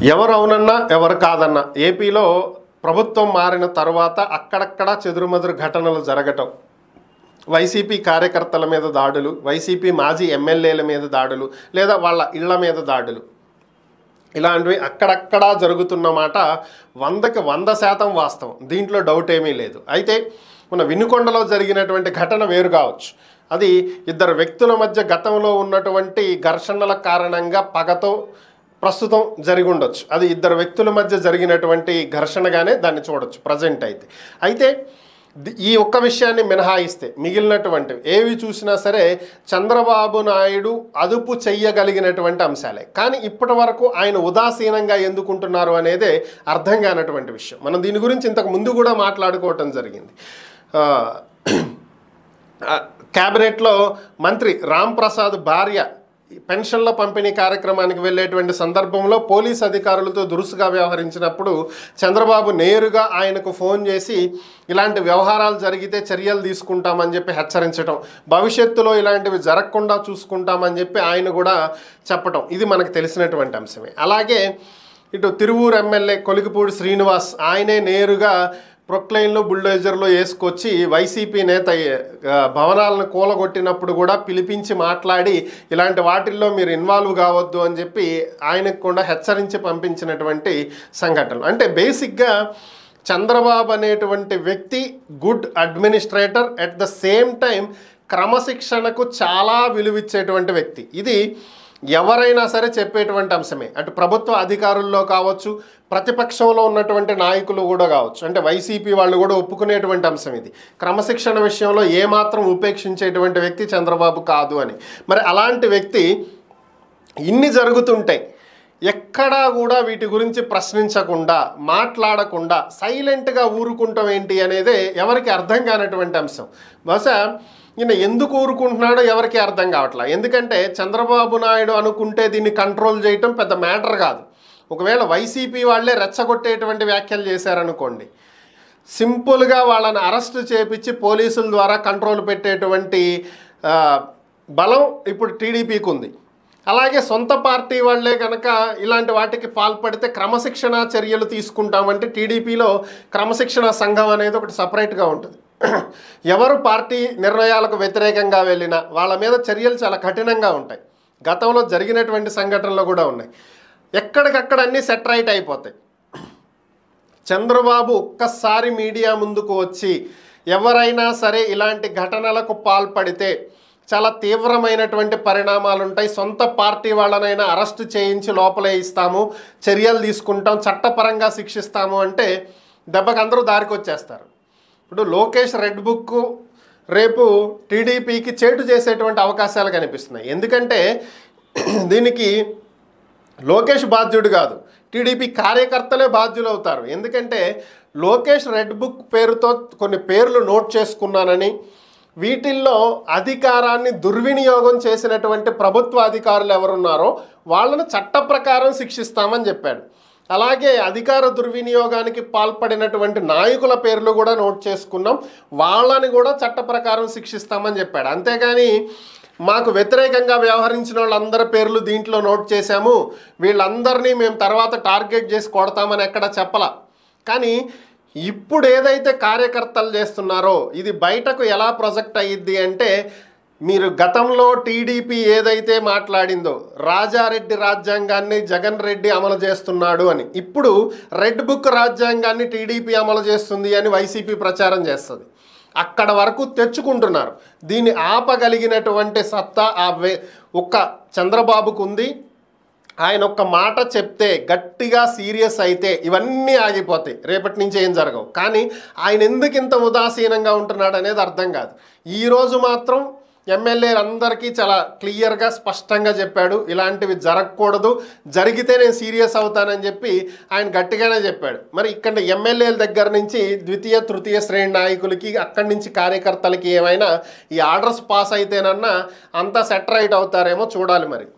ఎవరు అవునన్నా ఎవరు కాదన్నా ఏపీలో ప్రభుత్వం మారిన తర్వాత అక్కడక్కడ చెదురుమదురు ఘటనలు జరగటం, వైసీపీ కార్యకర్తల మీద దాడులు, వైసీపీ మాజీ ఎమ్మెల్యేల మీద దాడులు, లేదా వాళ్ళ ఇళ్ల మీద దాడులు, ఇలాంటివి అక్కడక్కడా జరుగుతున్న మాట 100కి 100% వాస్తవం. దీంట్లో డౌట్ ఏమీ లేదు. అయితే మన వినుకొండలో జరిగినటువంటి ఘటన వేరు కావచ్చు. అది ఇద్దరు వ్యక్తుల మధ్య గతంలో ఉన్నటువంటి ఘర్షణల కారణంగా పగతో ప్రస్తుతం జరిగి ఉండొచ్చు. అది ఇద్దరు వ్యక్తుల మధ్య జరిగినటువంటి ఘర్షణగానే దాన్ని చూడొచ్చు ప్రజెంట్ అయితే ఈ ఒక్క విషయాన్ని మినహాయిస్తే మిగిలినటువంటివి ఏవి చూసినా సరే చంద్రబాబు నాయుడు అదుపు చెయ్యగలిగినటువంటి అంశాలే. కానీ ఇప్పటి వరకు ఆయన ఉదాసీనంగా ఎందుకుంటున్నారు అనేదే అర్థం కానటువంటి విషయం. మనం దీని గురించి ఇంతకు ముందు కూడా మాట్లాడుకోవటం జరిగింది. క్యాబినెట్లో మంత్రి రామ్ ప్రసాద్ భార్య పెన్షన్ల పంపిణీ కార్యక్రమానికి వెళ్ళేటువంటి సందర్భంలో పోలీస్ అధికారులతో దురుసుగా వ్యవహరించినప్పుడు చంద్రబాబు నేరుగా ఆయనకు ఫోన్ చేసి ఇలాంటి వ్యవహారాలు జరిగితే చర్యలు తీసుకుంటామని చెప్పి హెచ్చరించడం, భవిష్యత్తులో ఇలాంటివి జరగకుండా చూసుకుంటామని చెప్పి ఆయన కూడా చెప్పటం, ఇది మనకు తెలిసినటువంటి అంశమే. అలాగే ఇటు తిరువూరు ఎమ్మెల్యే కొలికిపూడి శ్రీనివాస్ ఆయనే నేరుగా ప్రొక్లైన్లో బుల్డోజర్లో వేసుకొచ్చి వైసీపీ నేత భవనాలను కూలగొట్టినప్పుడు కూడా పిలిపించి మాట్లాడి ఇలాంటి వాటిల్లో మీరు ఇన్వాల్వ్ కావద్దు అని చెప్పి ఆయనకు కూడా హెచ్చరించి పంపించినటువంటి సంఘటనలు. అంటే బేసిక్గా చంద్రబాబు అనేటువంటి వ్యక్తి good administrator, at the same time క్రమశిక్షణకు చాలా విలువిచ్చేటువంటి వ్యక్తి. ఇది ఎవరైనా సరే చెప్పేటువంటి అంశమే. అటు ప్రభుత్వ అధికారుల్లో కావచ్చు, ప్రతిపక్షంలో ఉన్నటువంటి నాయకులు కూడా కావచ్చు, అంటే వైసీపీ వాళ్ళు కూడా ఒప్పుకునేటువంటి అంశం ఇది. క్రమశిక్షణ విషయంలో ఏమాత్రం ఉపేక్షించేటువంటి వ్యక్తి చంద్రబాబు కాదు అని. మరి అలాంటి వ్యక్తి ఇన్ని జరుగుతుంటాయి ఎక్కడా కూడా వీటి గురించి ప్రశ్నించకుండా, మాట్లాడకుండా సైలెంట్గా ఊరుకుంటాం ఏంటి అనేదే ఎవరికి అర్థం కానటువంటి అంశం. బహుశా ఈయన ఎందుకు ఊరుకుంటున్నాడో ఎవరికి అర్థం కావట్లా. ఎందుకంటే చంద్రబాబు నాయుడు అనుకుంటే దీన్ని కంట్రోల్ చేయటం పెద్ద మ్యాటర్ కాదు. ఒకవేళ వైసీపీ వాళ్ళే రెచ్చగొట్టేటువంటి వ్యాఖ్యలు చేశారనుకోండి, సింపుల్గా వాళ్ళని అరెస్ట్ చేపించి పోలీసుల ద్వారా కంట్రోల్ పెట్టేటువంటి బలం ఇప్పుడు టీడీపీకి ఉంది. అలాగే సొంత పార్టీ వాళ్ళే కనుక ఇలాంటి వాటికి పాల్పడితే క్రమశిక్షణ చర్యలు తీసుకుంటామంటే టీడీపీలో క్రమశిక్షణ సంఘం అనేది ఒకటి సపరేట్గా ఉంటుంది. ఎవరు పార్టీ నిర్ణయాలకు వ్యతిరేకంగా వెళ్ళినా వాళ్ళ మీద చర్యలు చాలా కఠినంగా ఉంటాయి. గతంలో జరిగినటువంటి సంఘటనలు కూడా ఉన్నాయి. ఎక్కడికక్కడ అన్నీ సెట్ రైట్ అయిపోతాయి. చంద్రబాబు ఒక్కసారి మీడియా ముందుకు వచ్చి ఎవరైనా సరే ఇలాంటి ఘటనలకు పాల్పడితే చాలా తీవ్రమైనటువంటి పరిణామాలు ఉంటాయి, సొంత పార్టీ వాళ్ళనైనా అరెస్ట్ చేయించి లోపలే ఇస్తాము, చర్యలు తీసుకుంటాం, చట్టపరంగా శిక్షిస్తాము అంటే దెబ్బకి అందరూ దారికి వచ్చేస్తారు. ఇప్పుడు లోకేష్ రెడ్ బుక్ రేపు టీడీపీకి చేటు చేసేటువంటి అవకాశాలు కనిపిస్తున్నాయి. ఎందుకంటే దీనికి లోకేష్ బాధ్యుడు కాదు, టీడీపీ కార్యకర్తలే బాధ్యులు అవుతారు. ఎందుకంటే లోకేష్ రెడ్ బుక్ పేరుతో కొన్ని పేర్లు నోట్ చేసుకున్నానని, వీటిల్లో అధికారాన్ని దుర్వినియోగం చేసినటువంటి ప్రభుత్వ అధికారులు ఎవరున్నారో వాళ్ళను చట్ట ప్రకారం శిక్షిస్తామని చెప్పాడు. అలాగే అధికార దుర్వినియోగానికి పాల్పడినటువంటి నాయకుల పేర్లు కూడా నోట్ చేసుకున్నాం, వాళ్ళని కూడా చట్ట ప్రకారం శిక్షిస్తామని చెప్పాడు. అంతేగాని మాకు వ్యతిరేకంగా వ్యవహరించిన వాళ్ళందరి పేర్లు దీంట్లో నోట్ చేశాము, వీళ్ళందరినీ మేము తర్వాత టార్గెట్ చేసి కొడతామని ఎక్కడ చెప్పలా. కానీ ఇప్పుడు ఏదైతే కార్యకర్తలు చేస్తున్నారో ఇది బయటకు ఎలా ప్రొజెక్ట్ అయ్యిద్ది అంటే, మీరు గతంలో టీడీపీ ఏదైతే మాట్లాడిందో రాజారెడ్డి రాజ్యాంగాన్ని జగన్ రెడ్డి అమలు చేస్తున్నాడు అని, ఇప్పుడు రెడ్ బుక్ రాజ్యాంగాన్ని టీడీపీ అమలు చేస్తుంది అని వైసీపీ ప్రచారం చేస్తుంది. అక్కడ వరకు తెచ్చుకుంటున్నారు. దీన్ని ఆపగలిగినటువంటి సత్తా ఒక్క చంద్రబాబుకు ఉంది. ఆయన ఒక్క మాట చెప్తే, గట్టిగా సీరియస్ అయితే ఇవన్నీ ఆగిపోతాయి, రేపటి నుంచి ఏం జరగవు. కానీ ఆయన ఎందుకు ఇంత ఉదాసీనంగా ఉంటున్నాడు అనేది అర్థం కాదు. ఈరోజు మాత్రం ఎమ్మెల్యేలందరికీ చాలా క్లియర్గా స్పష్టంగా చెప్పాడు, ఇలాంటివి జరగకూడదు, జరిగితే నేను సీరియస్ అవుతానని చెప్పి ఆయన గట్టిగానే చెప్పాడు. మరి ఇక్కడ ఎమ్మెల్యేల దగ్గర నుంచి ద్వితీయ తృతీయ శ్రేణి నాయకులకి, అక్కడి నుంచి కార్యకర్తలకి ఏమైనా ఈ ఆర్డర్స్ పాస్ అయితేనన్నా అంతా సెట్ రైట్ అవుతారేమో చూడాలి మరి.